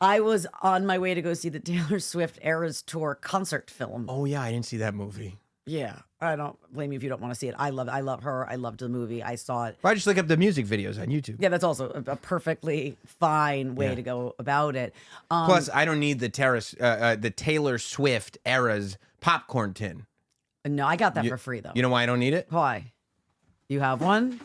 I was on my way to go see the Taylor Swift Eras Tour concert film. Oh yeah, I didn't see that movie. Yeah, I don't blame you if you don't want to see it. I love her. I loved the movie. I saw it. Well, I just look up the music videos on YouTube. Yeah, that's also a perfectly fine way to go about it. Plus, I don't need the Taylor Swift Eras popcorn tin. No, I got that for free though. You know why I don't need it? Why? You have one?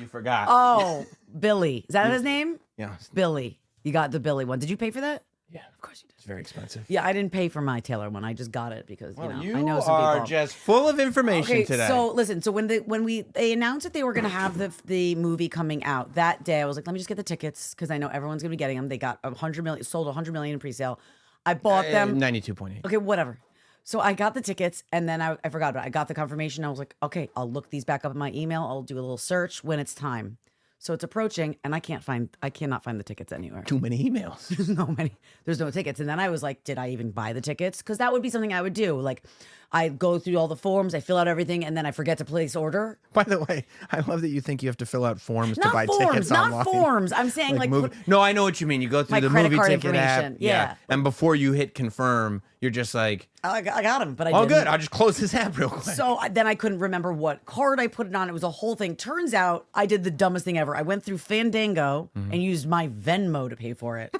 You forgot. Oh, Billy. Is that his name? Yeah. Billy. You got the Billy one. Did you pay for that? Yeah, of course you did. It's very expensive. Yeah, I didn't pay for my Taylor one. I just got it because Well, I know some are people. just full of information today. So listen. So when they announced that they were going to have the movie coming out that day, I was like, let me just get the tickets because I know everyone's going to be getting them. They got 100 million, sold 100 million in pre-sale. I bought them 92.8. Okay, whatever. So I got the tickets and then I forgot about it. I got the confirmation. I was like, okay, I'll look these back up in my email. I'll do a little search when it's time. So it's approaching and I cannot find the tickets anywhere. Too many emails. There's no tickets. And then I was like, did I even buy the tickets? Because that would be something I would do. Like I go through all the forms, I fill out everything, and then I forget to place order. By the way, I love that you think you have to fill out forms Not to buy forms, tickets not online. forms. I'm saying like No, I know what you mean. You go through my the credit movie card ticket app. information. Yeah. And before you hit confirm, you're just like, I got them, but I oh, didn't. good. I'll just close this app real quick. So then I couldn't remember what card I put it on. It was a whole thing. Turns out I did the dumbest thing ever. I went through Fandango and used my Venmo to pay for it.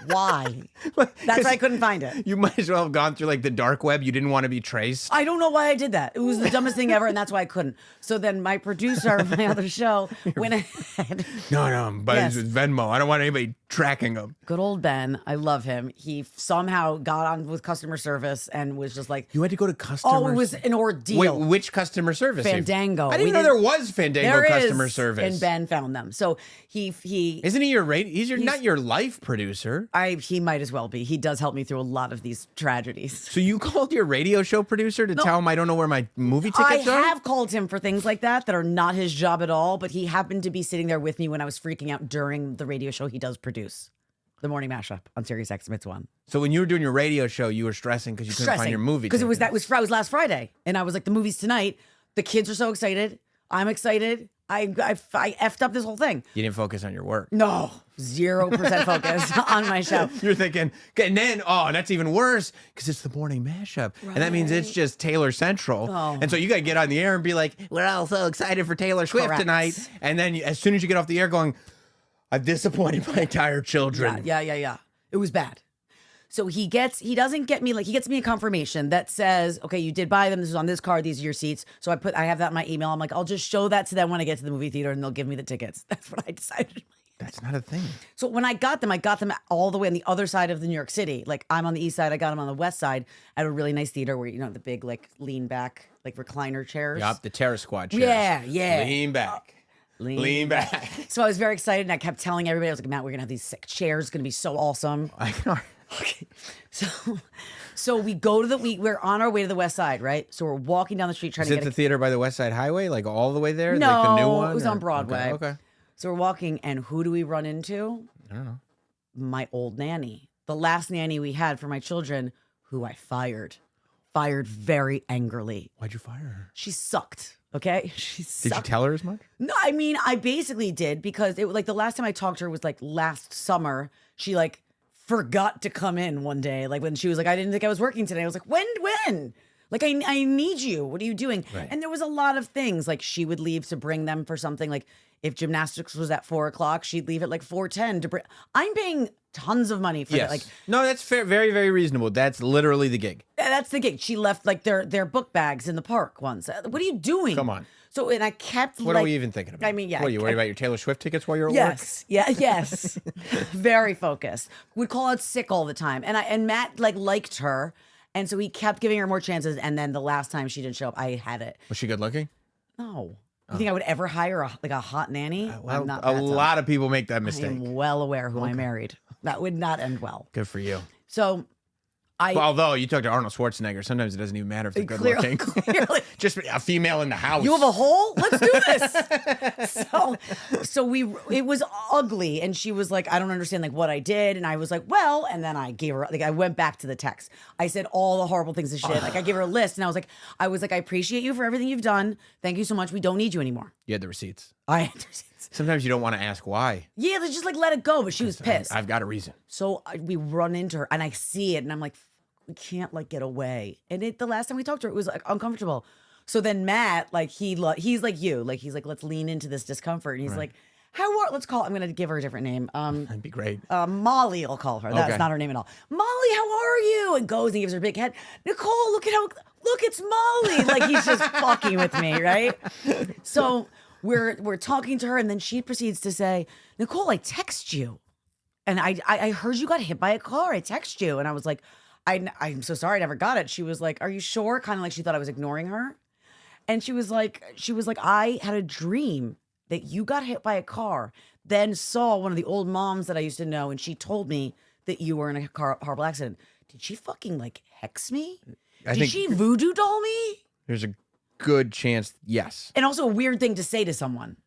Why? That's why I couldn't find it. You might as well have gone through like the dark web. You didn't want to be traced. I don't know why I did that. It was the dumbest thing ever, and that's why I couldn't. So then my producer of my other show went ahead. No, but Yes. it's with Venmo. I don't want anybody tracking them. Good old Ben. I love him. He somehow got on with customer service and was just like, You had to go to customer. oh, it was an ordeal. Wait, which customer service? Fandango. I didn't know there was Fandango There customer is, service. and Ben found them. So he Isn't he your not your life producer? he might as well be. He does help me through a lot of these tragedies. So you called your radio show producer to tell him I don't know where my movie tickets are? I have called him for things like that are not his job at all, but he happened to be sitting there with me when I was freaking out during the radio show he does produce. The Morning Mashup on SiriusXM. It's one. So when you were doing your radio show, you were stressing because you couldn't find your movie because tickets. it was last Friday, and I was like, the movie's tonight. The kids are so excited. I'm excited. I effed up this whole thing. You didn't focus on your work. No, 0% focus on my show. You're thinking, and then, that's even worse because it's the morning mashup. And that means it's just Taylor Central. Oh. And so you got to get on the air and be like, we're all so excited for Taylor Swift Correct. tonight. And then as soon as you get off the air going, I've disappointed my entire children. Yeah. It was bad. So he gets me a confirmation that says, okay, you did buy them. This is on this card. These are your seats. So I have that in my email. I'm like, I'll just show that to them when I get to the movie theater and they'll give me the tickets. That's what I decided. That's not a thing. So when I got them all the way on the other side of the New York City. Like I'm on the east side. I got them on the west side at a really nice theater where, the big like lean back, like recliner chairs. Yup, the Terror Squad chairs. Yeah. Lean back. Lean back. So I was very excited and I kept telling everybody, I was like, Matt, we're going to have these sick chairs. It's going to be so awesome. I know. Okay. So we go to we're on our way to the west side, right? So we're walking down the street trying Is to it get the theater by the West Side Highway? Like all the way there? No, like the new one? it was on Broadway. Okay. So we're walking and who do we run into? I don't know. My old nanny. The last nanny we had for my children, who I fired. Fired very angrily. Why'd you fire her? She sucked. Okay? She sucked. Did you tell her as much? No, I mean, I basically did because it like the last time I talked to her was like last summer. She like forgot to come in one day. Like when she was like, I didn't think I was working today. I was like, when? Like, I need you. What are you doing? Right. And there was a lot of things. Like she would leave to bring them for something. Like if gymnastics was at 4:00, she'd leave at like 4:10 to bring. I'm paying tons of money for that. Like, no, that's fair. Very, very reasonable. That's literally the gig. that's the gig. She left like their book bags in the park once. What are you doing? Come on. So, and I kept What are we even thinking about? I mean, yeah. What, are you worried about your Taylor Swift tickets while you're at Yes. Yeah. Yes. Very focused. Would call out sick all the time. And Matt liked her. And so he kept giving her more chances. And then the last time she didn't show up, I had it. work? Was she good looking? No. You think I would ever hire a hot nanny? Well, I'm not a that lot of people make that I mistake. am well aware who I married. That would not end well. Good for you. So Well, although you talk to Arnold Schwarzenegger, sometimes it doesn't even matter if they're good looking. Clearly. Just a female in the house. You have a hole? Let's do this. It was ugly. And she was like, I don't understand what I did. And I was like, well, and then I gave her, I went back to the text. I said all the horrible things that she did. I gave her a list and I was like, I appreciate you for everything you've done. Thank you so much. We don't need you anymore. You had the receipts. I had the receipts. Sometimes you don't want to ask why. Yeah, they just like let it go, but she was pissed. I've got a reason. So we run into her and I see it and I'm like, we can't like get away. And the last time we talked to her, it was like uncomfortable. So then Matt, like he's like you, like he's like, let's lean into this discomfort. And he's like, let's call, I'm going to give her a different name. That'd be great. Molly, I'll call her. That's not her name at all. Molly, how are you? And goes and gives her a big head. Nicole, look, it's Molly. Like he's just fucking with me, right? So we're talking to her and then she proceeds to say, Nicole, I text you. And I heard you got hit by a car. I text you. And I was like, I'm so sorry I never got it. She was like, are you sure? Kind of like she thought I was ignoring her. And she was like, I had a dream that you got hit by a car, then saw one of the old moms that I used to know, and she told me that you were in a horrible accident. Did she fucking like hex me? Did she voodoo doll me? There's a good chance, yes. And also a weird thing to say to someone.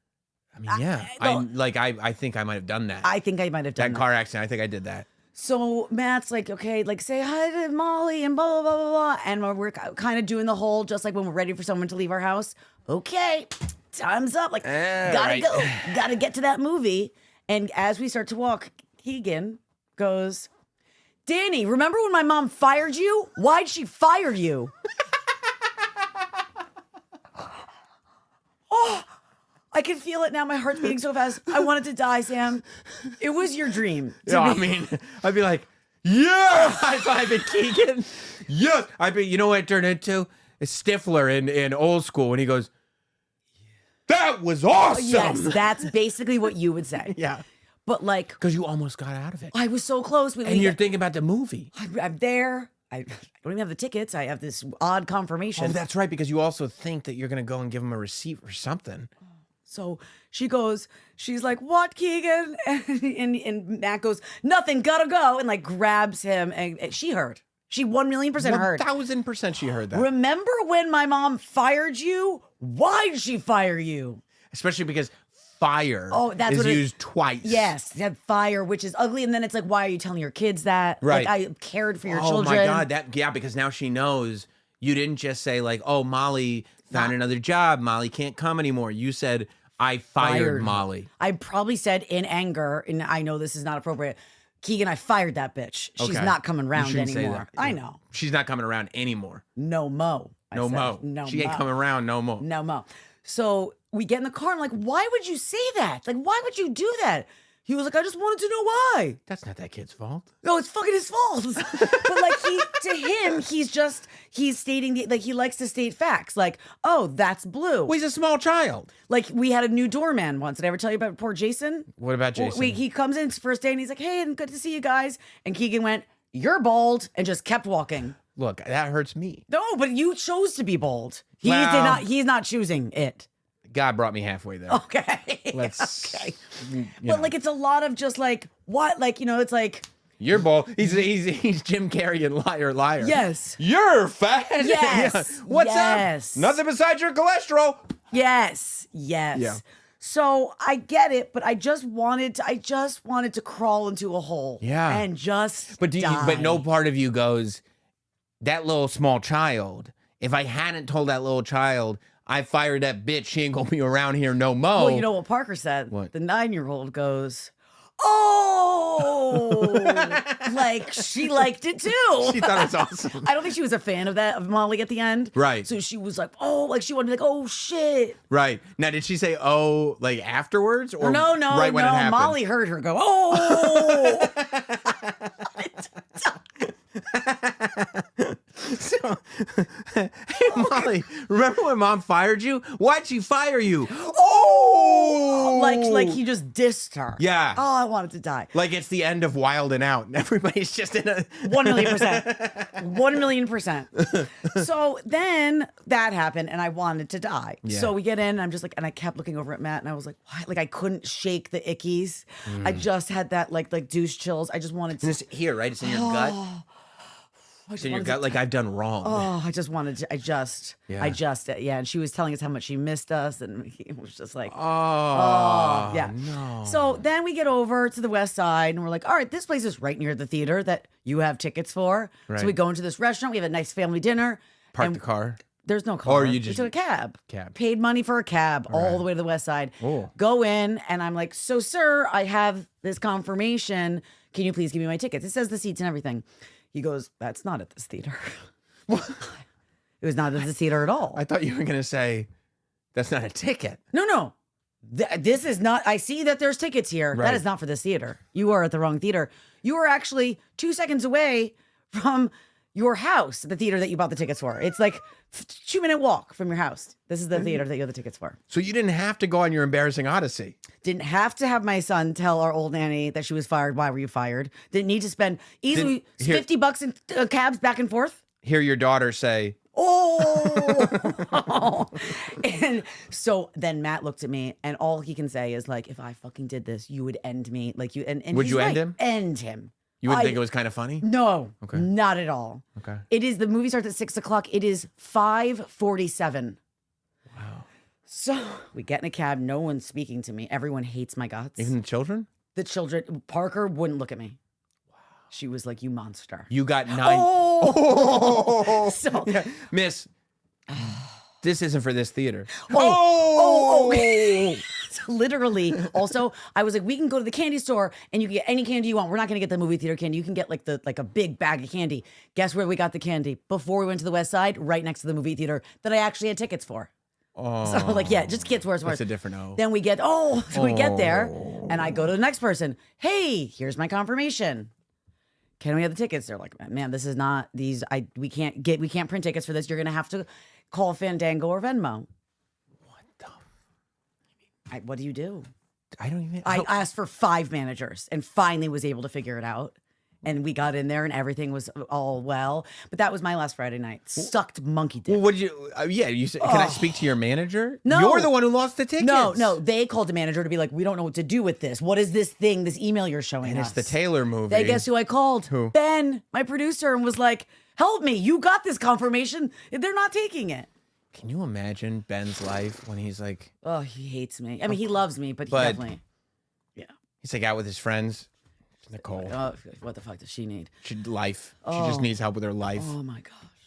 I mean, yeah. I think I might have done that. I think I might have done that car accident. I think I did that. So Matt's like, okay, like say hi to Molly and blah, blah, blah, blah, blah. And we're kind of doing the whole, just like when we're ready for someone to leave our house. Okay, time's up. Like, gotta go. Gotta get to that movie. And as we start to walk, Keegan goes, Danny, remember when my mom fired you? Why'd she fire you? Oh, I can feel it now. My heart's beating so fast. I wanted to die, Sam. It was your dream. Yeah, I mean, I'd be like, yeah, high five it, Keegan. Yes. You know what it turned into? It's Stifler in Old School when he goes, that was awesome. Yes, that's basically what you would say. Yeah. But like, because you almost got out of it. I was so close. And you're thinking about the movie. I'm there. I don't even have the tickets. I have this odd confirmation. Oh, that's right. Because you also think that you're going to go and give him a receipt or something. So she's like, what, Keegan? And Matt goes, nothing, gotta go. And like grabs him. And she heard. She 1,000,000% heard. 1,000% she heard that. Remember when my mom fired you? Why did she fire you? Especially because fire is used twice. Yes, that fire, which is ugly. And then it's like, why are you telling your kids that? Right. Like, I cared for your children. Oh my God. Because now she knows you didn't just say like, oh, Molly found another job. Molly can't come anymore. You said, I fired Molly. I probably said in anger, and I know this is not appropriate, Keegan, I fired that bitch. She's not coming around anymore. I know. She's not coming around anymore. No mo. No mo. She ain't coming around no mo. No mo. So we get in the car. I'm like, why would you say that? Like, why would you do that? He was like, I just wanted to know why. That's not that kid's fault. No, it's fucking his fault. But like to him, he's stating like he likes to state facts. Like, oh, that's blue. Well, he's a small child. Like we had a new doorman once. Did I ever tell you about poor Jason? What about Jason? He comes in his first day and he's like, hey, and good to see you guys. And Keegan went, you're bold, and just kept walking. Look, that hurts me. No, but you chose to be bold. He's not choosing it. God brought me halfway there. Okay. Okay. But like, it's a lot of just like, what? Like, it's like. You're bold. He's Jim Carrey and liar. Yes. You're fat. Yes. Yeah. What's up? Nothing besides your cholesterol. Yes. Yeah. So I get it, but I just wanted to crawl into a hole. Yeah. And just But die. But no part of you goes, that little small child, if I hadn't told that little child, I fired that bitch, she ain't gonna be around here no mo. Well, you know what Parker said? What? The 9-year-old goes, oh, like she liked it too. She thought it was awesome. I don't think she was a fan of Molly at the end. Right. So she was like, oh, like she wanted to be like, oh shit. Right. Now, did she say, oh, like afterwards? Or no, right when it happened? Molly heard her go, oh. So, hey, Molly, remember when Mom fired you? Why'd she fire you? Oh! Like he just dissed her. Yeah. Oh, I wanted to die. Like it's the end of Wild and Out, and everybody's just in a 1,000,000%. 1,000,000%. So then that happened, and I wanted to die. Yeah. So we get in, and I'm just like, and I kept looking over at Matt, and I was like, why? Like I couldn't shake the ickies. I just had that like douche chills. I just wanted to. And it's here, right? It's in your gut. It's in your gut, like I've done wrong. Oh, I just wanted to. Yeah. And she was telling us how much she missed us, and he was just like, oh, yeah. No. So then we get over to the west side, and we're like, all right, this place is right near the theater that you have tickets for. Right. So we go into this restaurant. We have a nice family dinner. Park and the car. There's no car. Or you We just took a cab. Cab. Paid money for a cab all the way to the west side. Oh. Go in, and I'm like, so, sir, I have this confirmation. Can you please give me my tickets? It says the seats and everything. He goes, that's not at this theater. It was not at this theater at all. I thought you were going to say, that's not a ticket. No. This is not. I see that there's tickets here. Right. That is not for this theater. You are at the wrong theater. You are actually 2 seconds away from your house, the theater that you bought the tickets for. It's like 2-minute walk from your house. This is the theater that you have the tickets for. So you didn't have to go on your embarrassing odyssey. Didn't have to have my son tell our old nanny that she was fired. Why were you fired? Didn't need to spend easily $50 in cabs back and forth. Hear your daughter say, Oh. And so then Matt looked at me, and all he can say is like, if I fucking did this, you would end me. Like you and Would he's you right. end him? End him. you wouldn't think it was kind of funny? No. Okay. Not at all. Okay. It is, the movie starts at 6 o'clock. It is 5:47. Wow. So we get in a cab. No one's speaking to me. Everyone hates my guts. Even the children? The children, Parker wouldn't look at me. She was like, you monster. You got 9. Oh! So, Yeah. Miss, this isn't for this theater. Oh! So literally, also, I was like, we can go to the candy store and you can get any candy you want. We're not going to get the movie theater candy. You can get like a big bag of candy. Guess where we got the candy? Before we went to the West Side, right next to the movie theater that I actually had tickets for. Oh. So like, yeah, it just gets worse and worse. That's a different O. Then we get, so we get there and I go to the next person. Hey, here's my confirmation. Can we have the tickets? They're like, man, this is not these. We can't print tickets for this. You're gonna have to call Fandango or Venmo. What the? What do you do? I don't even. I asked for 5 managers and finally was able to figure it out. And we got in there and everything was all well. But that was my last Friday night. Sucked monkey dick. Well, what did you? Yeah, you said. Can I speak to your manager? No. You're the one who lost the tickets. No. They called the manager to be like, we don't know what to do with this. What is this thing? This email you're showing And us? it's the Taylor movie. They guess who I called? Who? Ben, my producer, and was like, help me. You got this confirmation. They're not taking it. Can you imagine Ben's life when he's like? Oh, he hates me. I mean, he loves me, but he definitely. Yeah. He's like out with his friends. Nicole. Oh, what the fuck does she need? She just needs help with her life. Oh my gosh.